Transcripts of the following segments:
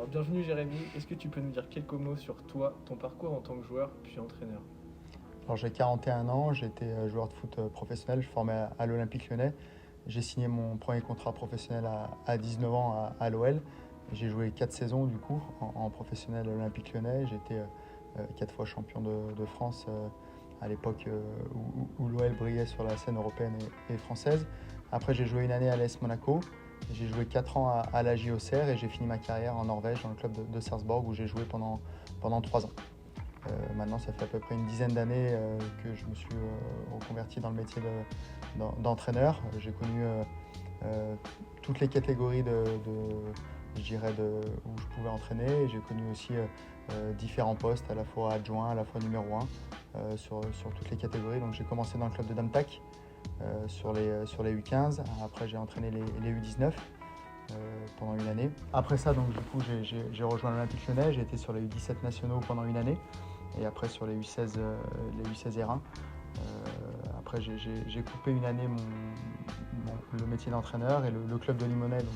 Alors bienvenue Jérémy, est-ce que tu peux nous dire quelques mots sur toi, ton parcours en tant que joueur puis entraîneur? Alors j'ai 41 ans, j'étais joueur de foot professionnel, je formais à l'Olympique Lyonnais. J'ai signé mon premier contrat professionnel à 19 ans à l'OL. J'ai joué 4 saisons du coup en professionnel à l'Olympique Lyonnais. J'ai été 4 fois champion de France à l'époque où l'OL brillait sur la scène européenne et française. Après j'ai joué une année à l'AS Monaco. J'ai joué 4 ans à la JOCR et j'ai fini ma carrière en Norvège dans le club de Sarpsborg où j'ai joué pendant 3 ans. Maintenant, ça fait à peu près une dizaine d'années que je me suis reconverti dans le métier d'entraîneur. J'ai connu toutes les catégories je dirais où je pouvais entraîner. J'ai connu aussi différents postes, à la fois adjoint, à la fois numéro 1, sur toutes les catégories. Donc j'ai commencé dans le club de Damtac sur les U15. Après, j'ai entraîné les U19 pendant une année. Après ça, donc, du coup, j'ai rejoint l'Olympique Lyonnais. J'ai été sur les U17 nationaux pendant une année. Et après sur les U16, R1. Après j'ai coupé une année le métier d'entraîneur et le club de Limonest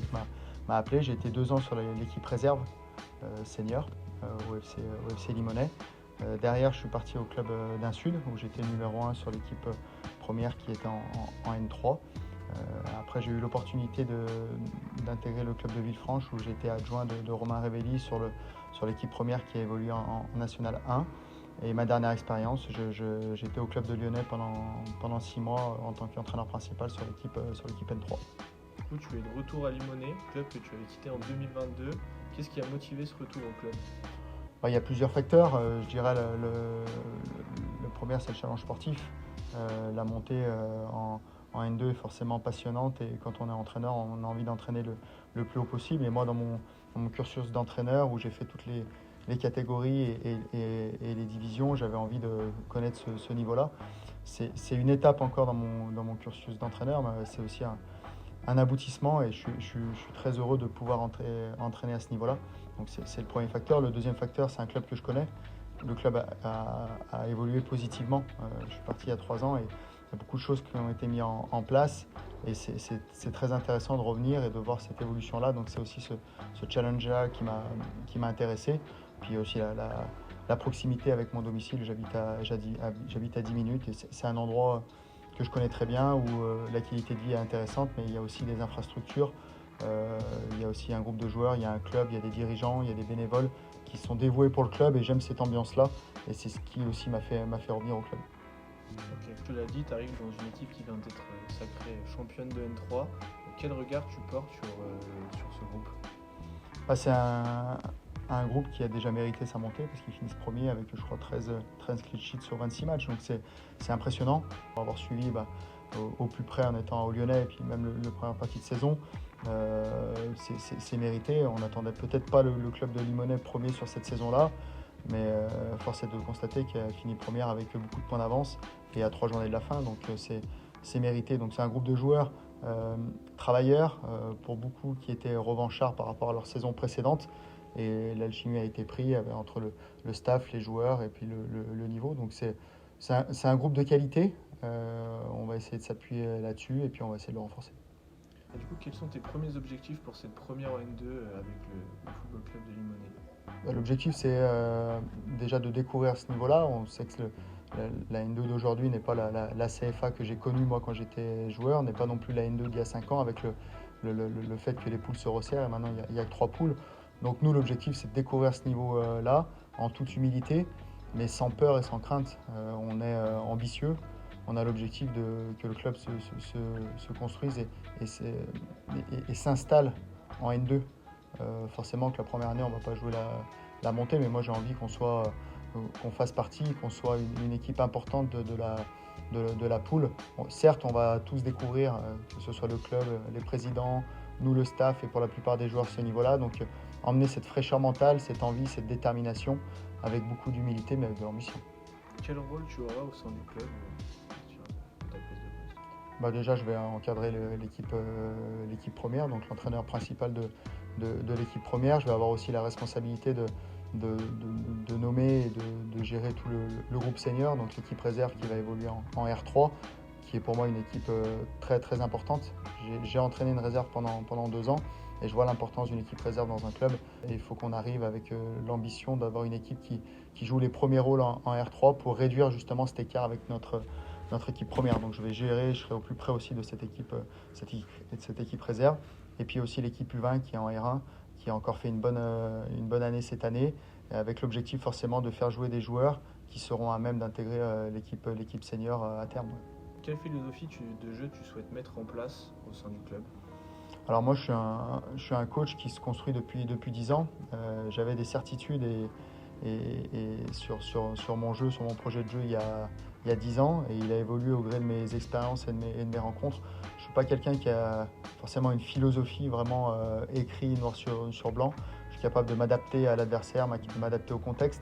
m'a appelé. J'ai été 2 ans sur l'équipe réserve senior au FC Limonest. Derrière, je suis parti au club d'un Sud où j'étais numéro 1 sur l'équipe première qui était en N3. Après, j'ai eu l'opportunité d'intégrer le club de Villefranche où j'étais adjoint de Romain Révelli sur l'équipe première qui a évolué en National 1. Et ma dernière expérience, j'étais au club de Lyonnais pendant 6 mois en tant qu'entraîneur principal sur l'équipe N3. Du coup, tu es de retour à Limonest, club que tu avais quitté en 2022. Qu'est-ce qui a motivé ce retour au club? Il y a plusieurs facteurs. Je dirais le premier, c'est le challenge sportif. La montée en N2 est forcément passionnante et quand on est entraîneur, on a envie d'entraîner le plus haut possible. Et moi, dans mon cursus d'entraîneur, où j'ai fait toutes les catégories et les divisions, j'avais envie de connaître ce niveau-là. C'est une étape encore dans mon cursus d'entraîneur, mais c'est aussi un aboutissement et je suis très heureux de pouvoir entraîner à ce niveau-là. Donc c'est le premier facteur. Le deuxième facteur, c'est un club que je connais. Le club a évolué positivement. Je suis parti il y a 3 ans et il y a beaucoup de choses qui ont été mises en place et c'est très intéressant de revenir et de voir cette évolution-là. Donc c'est aussi ce challenge-là qui m'a intéressé. Puis aussi la proximité avec mon domicile. J'habite à 10 minutes et c'est un endroit que je connais très bien où la qualité de vie est intéressante, mais il y a aussi des infrastructures. Il y a aussi un groupe de joueurs, il y a un club, il y a des dirigeants, il y a des bénévoles qui sont dévoués pour le club et j'aime cette ambiance-là et c'est ce qui aussi m'a fait revenir au club. Ok, tu l'as dit, tu arrives dans une équipe qui vient d'être sacrée championne de N3. Quel regard tu portes sur ce groupe? C'est un groupe qui a déjà mérité sa montée parce qu'ils finissent premier avec je crois 13 clean sheets sur 26 matchs, donc c'est impressionnant. Pour avoir suivi au plus près en étant au Lyonnais et puis même le première partie de saison, c'est mérité. On n'attendait peut-être pas le club de Limonest premier sur cette saison-là, mais force est de constater qu'il a fini première avec beaucoup de points d'avance et à 3 journées de la fin, donc c'est mérité. Donc c'est un groupe de joueurs travailleurs, pour beaucoup qui étaient revanchards par rapport à leur saison précédente. Et l'alchimie a été prise entre le staff, les joueurs et puis le niveau. Donc c'est un groupe de qualité. On va essayer de s'appuyer là-dessus et puis on va essayer de le renforcer. Et du coup, quels sont tes premiers objectifs pour cette première en N2 avec le football club de Limonest? L'objectif, c'est déjà de découvrir ce niveau-là. On sait que la N2 d'aujourd'hui n'est pas la CFA que j'ai connue moi quand j'étais joueur, n'est pas non plus la N2 d'il y a 5 ans avec le fait que les poules se resserrent et maintenant il y a que 3 poules. Donc nous, l'objectif, c'est de découvrir ce niveau-là en toute humilité, mais sans peur et sans crainte. On est ambitieux. On a l'objectif que le club se construise et s'installe en N2. Forcément que la première année, on ne va pas jouer la montée, mais moi j'ai envie qu'on fasse partie, qu'on soit une équipe importante de la poule. Bon, certes, on va tous découvrir, que ce soit le club, les présidents, nous le staff et pour la plupart des joueurs ce niveau-là. Donc emmener cette fraîcheur mentale, cette envie, cette détermination avec beaucoup d'humilité mais avec de l'ambition. Quel rôle tu auras au sein du club sur ta prise de poste? Déjà, je vais encadrer l'équipe première, donc l'entraîneur principal de l'équipe première. Je vais avoir aussi la responsabilité de nommer et de gérer tout le groupe senior, donc l'équipe réserve qui va évoluer en R3, qui est pour moi une équipe très très importante. J'ai entraîné une réserve pendant 2 ans Et je vois l'importance d'une équipe réserve dans un club. Et il faut qu'on arrive avec l'ambition d'avoir une équipe qui joue les premiers rôles en R3 pour réduire justement cet écart avec notre équipe première. Donc je vais gérer, je serai au plus près aussi de cette équipe réserve. Et puis aussi l'équipe U20 qui est en R1, qui a encore fait une bonne année cette année, avec l'objectif forcément de faire jouer des joueurs qui seront à même d'intégrer l'équipe senior à terme. Quelle philosophie de jeu tu souhaites mettre en place au sein du club? Alors moi je suis un coach qui se construit depuis 10 ans. J'avais des certitudes sur mon jeu, sur mon projet de jeu il y a 10 ans, et il a évolué au gré de mes expériences et de mes rencontres. Je ne suis pas quelqu'un qui a forcément une philosophie vraiment écrite noir sur blanc. Je suis capable de m'adapter à l'adversaire, de m'adapter au contexte.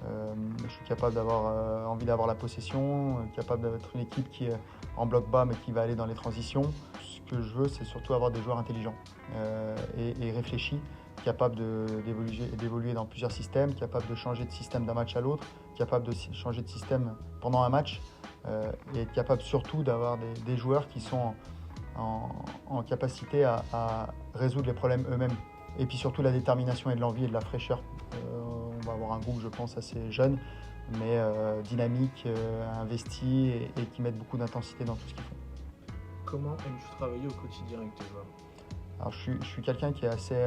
Je suis capable d'avoir envie d'avoir la possession, capable d'être une équipe qui est en bloc bas mais qui va aller dans les transitions. Ce que je veux, c'est surtout avoir des joueurs intelligents et réfléchis, capables d'évoluer dans plusieurs systèmes, capables de changer de système d'un match à l'autre, capables de changer de système pendant un match et être capable surtout d'avoir des joueurs qui sont en capacité à résoudre les problèmes eux-mêmes. Et puis surtout la détermination et de l'envie et de la fraîcheur. On va avoir un groupe, je pense, assez jeune, mais dynamique, investi et qui mettent beaucoup d'intensité dans tout ce qu'ils font. Comment aimes-tu travailler au quotidien avec tes joueurs? Alors, je suis quelqu'un qui est assez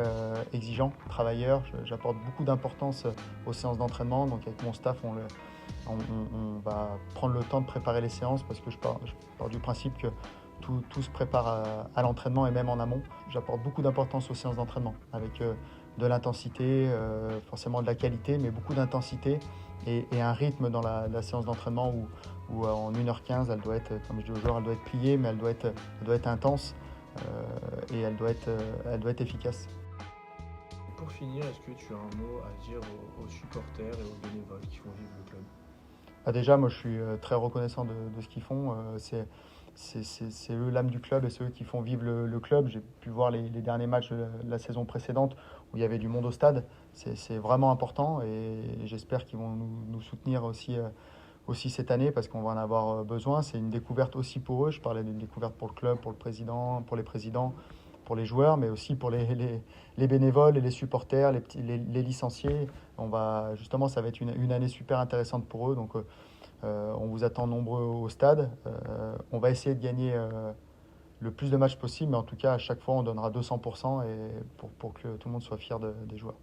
exigeant, travailleur. J'apporte beaucoup d'importance aux séances d'entraînement. Donc avec mon staff, on va prendre le temps de préparer les séances parce que je pars du principe que tout se prépare à l'entraînement et même en amont. J'apporte beaucoup d'importance aux séances d'entraînement avec de l'intensité, forcément de la qualité, mais beaucoup d'intensité et un rythme dans la séance d'entraînement où en 1h15, elle doit être, comme je dis aux joueurs, elle doit être pliée, mais elle doit être intense et elle doit être efficace. Pour finir, est-ce que tu as un mot à dire aux supporters et aux bénévoles qui font vivre le club? Déjà, moi je suis très reconnaissant de ce qu'ils font. C'est eux l'âme du club et c'est eux qui font vivre le club. J'ai pu voir les derniers matchs de la saison précédente où il y avait du monde au stade. C'est vraiment important et j'espère qu'ils vont nous soutenir aussi cette année parce qu'on va en avoir besoin. C'est une découverte aussi pour eux. Je parlais d'une découverte pour le club, pour les présidents, pour les joueurs, mais aussi pour les bénévoles et les supporters, les licenciés. Justement, ça va être une année super intéressante pour eux. Donc, on vous attend nombreux au stade. On va essayer de gagner le plus de matchs possible, mais en tout cas, à chaque fois, on donnera 200% pour que tout le monde soit fier des joueurs.